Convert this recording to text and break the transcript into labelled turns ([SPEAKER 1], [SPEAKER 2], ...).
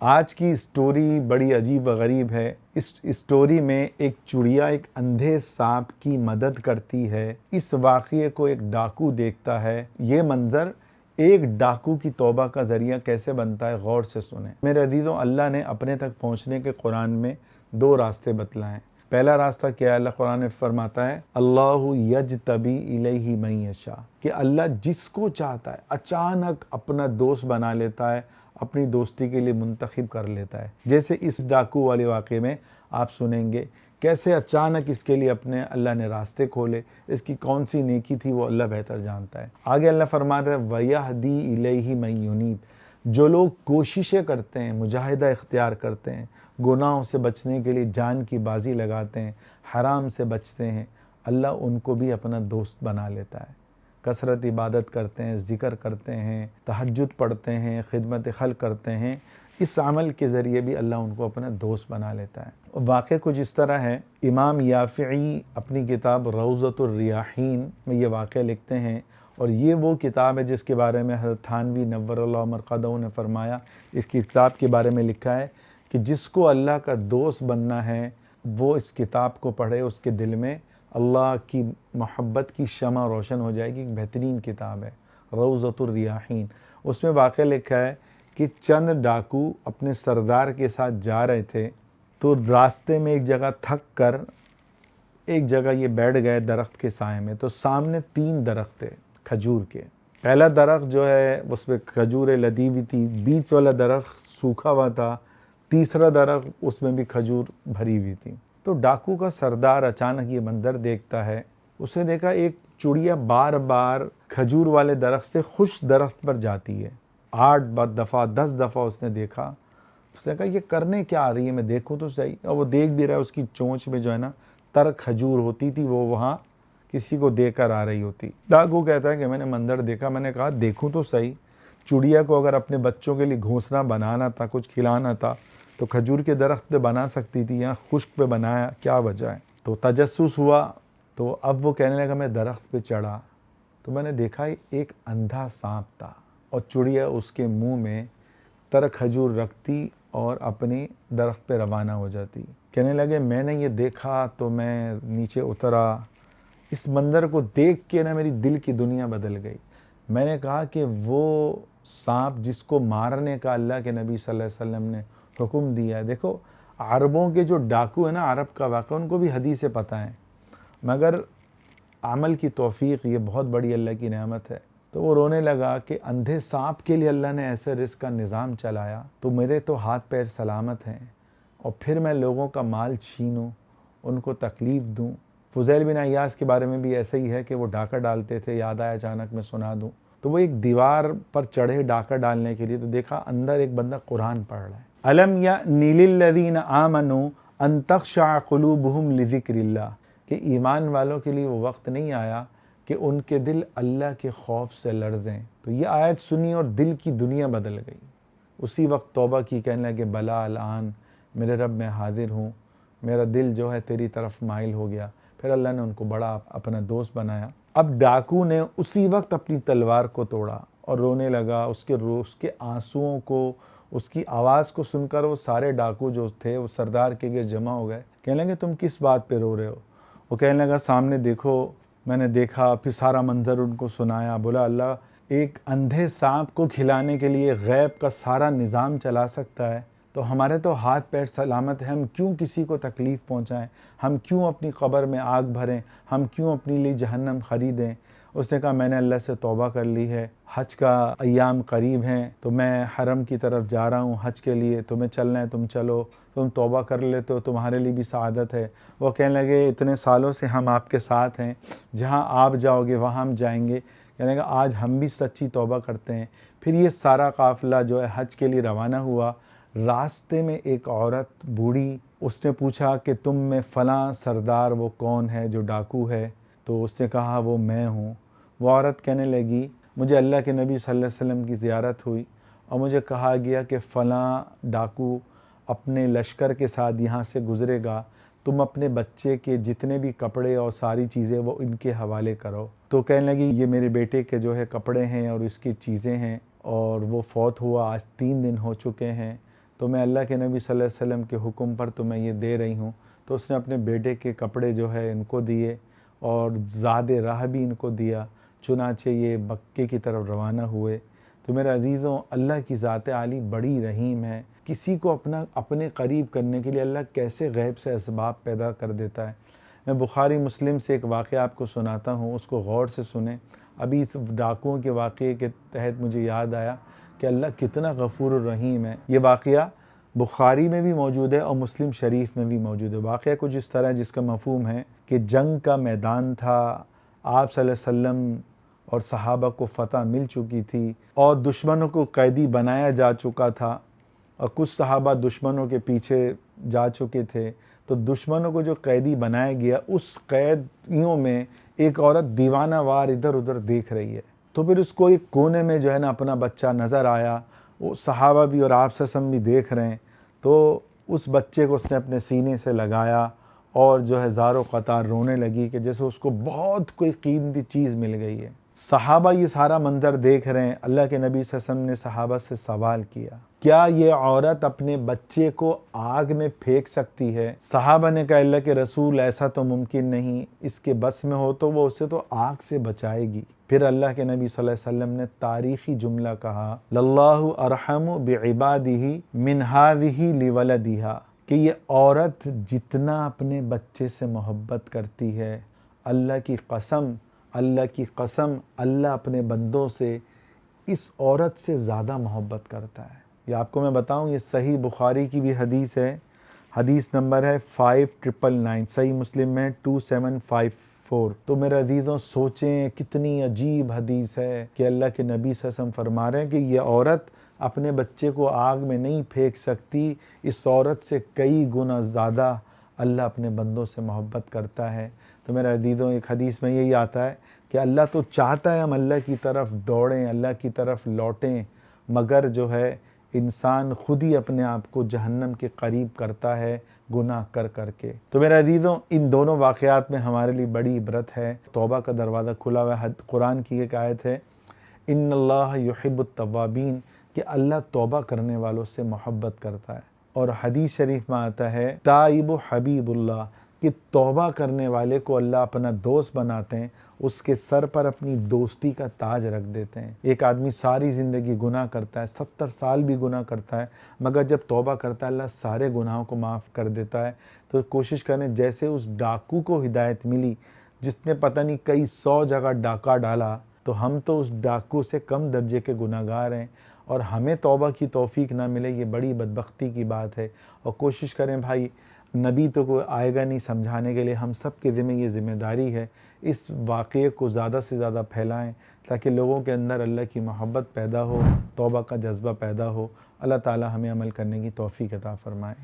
[SPEAKER 1] آج کی اسٹوری بڑی عجیب و غریب ہے۔ اس اسٹوری میں ایک چڑیا ایک اندھے سانپ کی مدد کرتی ہے۔ اس واقعے کو ایک ڈاکو دیکھتا ہے۔ یہ منظر ایک ڈاکو کی توبہ کا ذریعہ کیسے بنتا ہے، غور سے سنیں۔ میرے عزیزوں، اللہ نے اپنے تک پہنچنے کے قرآن میں دو راستے بتلائے ہیں۔ پہلا راستہ کیا ہے؟ اللہ قرآن میں فرماتا ہے اللہ یجتبی الیہ من یشاء، کہ اللہ جس کو چاہتا ہے اچانک اپنا دوست بنا لیتا ہے، اپنی دوستی کے لیے منتخب کر لیتا ہے۔ جیسے اس ڈاکو والے واقعے میں آپ سنیں گے کیسے اچانک اس کے لیے اپنے اللہ نے راستے کھولے۔ اس کی کون سی نیکی تھی وہ اللہ بہتر جانتا ہے۔ آگے اللہ فرماتا ہے وَيَهْدِي إِلَيْهِ مَن يُنِيبُ، جو لوگ کوششیں کرتے ہیں، مجاہدہ اختیار کرتے ہیں، گناہوں سے بچنے کے لیے جان کی بازی لگاتے ہیں، حرام سے بچتے ہیں، اللہ ان کو بھی اپنا دوست بنا لیتا ہے۔ کثرت عبادت کرتے ہیں، ذکر کرتے ہیں، تہجد پڑھتے ہیں، خدمت خلق کرتے ہیں، اس عمل کے ذریعے بھی اللہ ان کو اپنا دوست بنا لیتا ہے۔ واقعہ کچھ اس طرح ہے، امام یافعی اپنی کتاب روضۃ الریاحین میں یہ واقعہ لکھتے ہیں، اور یہ وہ کتاب ہے جس کے بارے میں حضرت تھانوی نور اللہ مرقدہ نے فرمایا، اس کتاب کے بارے میں لکھا ہے کہ جس کو اللہ کا دوست بننا ہے وہ اس کتاب کو پڑھے، اس کے دل میں اللہ کی محبت کی شمع روشن ہو جائے گی۔ ایک بہترین کتاب ہے روضۃ الریاحین۔ اس میں واقعہ لکھا ہے کہ چند ڈاکو اپنے سردار کے ساتھ جا رہے تھے، تو راستے میں ایک جگہ تھک کر ایک جگہ یہ بیٹھ گئے درخت کے سائے میں۔ تو سامنے 3 درخت تھے کھجور کے۔ پہلا درخت جو ہے اس میں کھجوریں لدی ہوئی تھی، بیچ والا درخت سوکھا ہوا تھا، تیسرا درخت اس میں بھی کھجور بھری ہوئی تھی۔ تو ڈاکو کا سردار اچانک یہ منظر دیکھتا ہے۔ اس نے دیکھا ایک چڑیا بار بار کھجور والے درخت سے خوش درخت پر جاتی ہے۔ 8 دفعہ 10 دفعہ اس نے دیکھا۔ اس نے کہا یہ کرنے کیا آ رہی ہے، میں دیکھوں تو صحیح۔ اور وہ دیکھ بھی رہا ہے، اس کی چونچ میں جو ہے نا تر کھجور ہوتی تھی، وہ وہاں کسی کو دے کر آ رہی ہوتی۔ ڈاکو کہتا ہے کہ میں نے منظر دیکھا، میں نے کہا دیکھوں تو صحیح، چڑیا کو اگر اپنے بچوں کے لیے گھونسنا بنانا تھا، کچھ کھلانا تھا، تو کھجور کے درخت پہ بنا سکتی تھی، یہاں خشک پہ بنایا، کیا وجہ ہے؟ تو تجسس ہوا، تو اب وہ کہنے لگا میں درخت پہ چڑھا تو میں نے دیکھا ایک اندھا سانپ تھا، اور چڑیا اس کے منہ میں تر کھجور رکھتی اور اپنی درخت پہ روانہ ہو جاتی۔ کہنے لگے میں نے یہ دیکھا تو میں نیچے اترا۔ اس منظر کو دیکھ کے نا میری دل کی دنیا بدل گئی۔ میں نے کہا کہ وہ سانپ جس کو مارنے کا اللہ کے نبی صلی اللہ علیہ وسلم نے حکم دیا ہے، دیکھو عربوں کے جو ڈاکو ہیں نا، عرب کا واقعہ ان کو بھی حدیثیں پتہ ہیں، مگر عمل کی توفیق یہ بہت بڑی اللہ کی نعمت ہے۔ تو وہ رونے لگا کہ اندھے سانپ کے لیے اللہ نے ایسے رزق کا نظام چلایا، تو میرے تو ہاتھ پیر سلامت ہیں، اور پھر میں لوگوں کا مال چھینوں، ان کو تکلیف دوں۔ فضیل بن عیاض کے بارے میں بھی ایسا ہی ہے کہ وہ ڈاکہ ڈالتے تھے، یاد آیا اچانک میں سنا دوں۔ تو وہ ایک دیوار پر چڑھے ڈاکہ ڈالنے کے لیے، تو دیکھا اندر ایک بندہ قرآن پڑھ رہا ہے۔ الم یأن للذین آمنوا ان تخشع قلوبہم لذکر اللہ، کہ ایمان والوں کے لیے وہ وقت نہیں آیا کہ ان کے دل اللہ کے خوف سے لرزیں۔ تو یہ آیت سنی اور دل کی دنیا بدل گئی۔ اسی وقت توبہ کی، کہنے لگے بلا الآن میرے رب میں حاضر ہوں، میرا دل جو ہے تیری طرف مائل ہو گیا۔ پھر اللہ نے ان کو بڑا اپنا دوست بنایا۔ اب ڈاکو نے اسی وقت اپنی تلوار کو توڑا اور رونے لگا۔ اس کے آنسوؤں کو، اس کی آواز کو سن کر وہ سارے ڈاکو جو تھے وہ سردار کے گرد جمع ہو گئے۔ کہنے لگے تم کس بات پہ رو رہے ہو؟ وہ کہنے لگا سامنے دیکھو، میں نے دیکھا۔ پھر سارا منظر ان کو سنایا۔ بولا اللہ ایک اندھے سانپ کو کھلانے کے لیے غیب کا سارا نظام چلا سکتا ہے، تو ہمارے تو ہاتھ پیر سلامت ہیں، ہم کیوں کسی کو تکلیف پہنچائیں؟ ہم کیوں اپنی قبر میں آگ بھریں؟ ہم کیوں اپنے لیے جہنم خریدیں؟ اس نے کہا میں نے اللہ سے توبہ کر لی ہے، حج کا ایام قریب ہیں، تو میں حرم کی طرف جا رہا ہوں حج کے لیے، تمہیں چلنا ہے تم چلو، تم توبہ کر لیتے ہو تمہارے لیے بھی سعادت ہے۔ وہ کہنے لگے اتنے سالوں سے ہم آپ کے ساتھ ہیں، جہاں آپ جاؤ گے وہاں ہم جائیں گے۔ کہنے لگا آج ہم بھی سچی توبہ کرتے ہیں۔ پھر یہ سارا قافلہ جو ہے حج کے لیے روانہ ہوا۔ راستے میں ایک عورت بوڑھی، اس نے پوچھا کہ تم میں فلاں سردار وہ کون ہے جو ڈاکو ہے؟ تو اس نے کہا وہ میں ہوں۔ وہ عورت کہنے لگی مجھے اللہ کے نبی صلی اللہ علیہ وسلم کی زیارت ہوئی، اور مجھے کہا گیا کہ فلاں ڈاکو اپنے لشکر کے ساتھ یہاں سے گزرے گا، تم اپنے بچے کے جتنے بھی کپڑے اور ساری چیزیں وہ ان کے حوالے کرو۔ تو کہنے لگی یہ میرے بیٹے کے جو ہے کپڑے ہیں اور اس کی چیزیں ہیں، اور وہ فوت ہوا آج 3 دن ہو چکے ہیں، تو میں اللہ کے نبی صلی اللہ علیہ وسلم کے حکم پر تو میں یہ دے رہی ہوں۔ تو اس نے اپنے بیٹے کے کپڑے جو ہے ان کو دیے اور زاد راہ بھی ان کو دیا، چنانچہ یہ مکے کی طرف روانہ ہوئے۔ تو میرے عزیزوں، اللہ کی ذات عالی بڑی رحیم ہے۔ کسی کو اپنے قریب کرنے کے لیے اللہ کیسے غیب سے اسباب پیدا کر دیتا ہے۔ میں بخاری مسلم سے ایک واقعہ آپ کو سناتا ہوں، اس کو غور سے سنیں۔ ابھی اس ڈاکوؤں کے واقعے کے تحت مجھے یاد آیا کہ اللہ کتنا غفور الرحیم ہے۔ یہ واقعہ بخاری میں بھی موجود ہے اور مسلم شریف میں بھی موجود ہے۔ واقعہ کچھ اس طرح جس کا مفہوم ہے کہ جنگ کا میدان تھا، آپ صلی اللہ علیہ وسلم اور صحابہ کو فتح مل چکی تھی اور دشمنوں کو قیدی بنایا جا چکا تھا، اور کچھ صحابہ دشمنوں کے پیچھے جا چکے تھے۔ تو دشمنوں کو جو قیدی بنایا گیا، اس قیدیوں میں ایک عورت دیوانہ وار ادھر ادھر دیکھ رہی ہے۔ تو پھر اس کو ایک کونے میں جو ہے نا اپنا بچہ نظر آیا، وہ صحابہ بھی اور آپ وسلم بھی دیکھ رہے ہیں۔ تو اس بچے کو اس نے اپنے سینے سے لگایا اور جو ہے زار و قطار رونے لگی کہ جیسے اس کو بہت کوئی قیمتی چیز مل گئی ہے۔ صحابہ یہ سارا منظر دیکھ رہے ہیں۔ اللہ کے نبی صلی اللہ علیہ وسلم نے صحابہ سے سوال کیا، کیا یہ عورت اپنے بچے کو آگ میں پھینک سکتی ہے؟ صحابہ نے کہا، اللہ کے رسول ایسا تو ممکن نہیں، اس کے بس میں ہو تو وہ اسے تو آگ سے بچائے گی۔ پھر اللہ کے نبی صلی اللہ علیہ وسلم نے تاریخی جملہ کہا، للہ ارحم بعبادہ من ہذہ لولدہا، کہ یہ عورت جتنا اپنے بچے سے محبت کرتی ہے، اللہ کی قسم اللہ اپنے بندوں سے اس عورت سے زیادہ محبت کرتا ہے۔ یہ آپ کو میں بتاؤں، یہ صحیح بخاری کی بھی حدیث ہے، حدیث نمبر ہے 5999، صحیح مسلم میں 2754۔ تو میرے عزیزوں سوچیں کتنی عجیب حدیث ہے کہ اللہ کے نبی صلی اللہ علیہ وسلم فرما رہے ہیں کہ یہ عورت اپنے بچے کو آگ میں نہیں پھینک سکتی، اس عورت سے کئی گنا زیادہ اللہ اپنے بندوں سے محبت کرتا ہے۔ تو میرے عزیزوں ایک حدیث میں یہی آتا ہے کہ اللہ تو چاہتا ہے ہم اللہ کی طرف دوڑیں، اللہ کی طرف لوٹیں، مگر جو ہے انسان خود ہی اپنے آپ کو جہنم کے قریب کرتا ہے گناہ کر کر کے۔ تو میرے عزیزوں ان دونوں واقعات میں ہمارے لیے بڑی عبرت ہے۔ توبہ کا دروازہ کھلا ہوا ہے۔ قرآن کی ایک آیت ہے، ان اللہ یحب التوابین، کہ اللہ توبہ کرنے والوں سے محبت کرتا ہے۔ اور حدیث شریف میں آتا ہے، تائب حبیب اللہ، کہ توبہ کرنے والے کو اللہ اپنا دوست بناتے ہیں، اس کے سر پر اپنی دوستی کا تاج رکھ دیتے ہیں۔ ایک آدمی ساری زندگی گناہ کرتا ہے، 70 سال بھی گناہ کرتا ہے، مگر جب توبہ کرتا ہے اللہ سارے گناہوں کو معاف کر دیتا ہے۔ تو کوشش کریں جیسے اس ڈاکو کو ہدایت ملی جس نے پتہ نہیں کئی 100 جگہ ڈاکہ ڈالا، تو ہم تو اس ڈاکو سے کم درجے کے گناہگار ہیں، اور ہمیں توبہ کی توفیق نہ ملے یہ بڑی بدبختی کی بات ہے۔ اور کوشش کریں بھائی، نبی تو کوئی آئے گا نہیں سمجھانے کے لیے، ہم سب کے ذمہ یہ ذمہ داری ہے، اس واقعے کو زیادہ سے زیادہ پھیلائیں تاکہ لوگوں کے اندر اللہ کی محبت پیدا ہو، توبہ کا جذبہ پیدا ہو۔ اللہ تعالی ہمیں عمل کرنے کی توفیق عطا فرمائے۔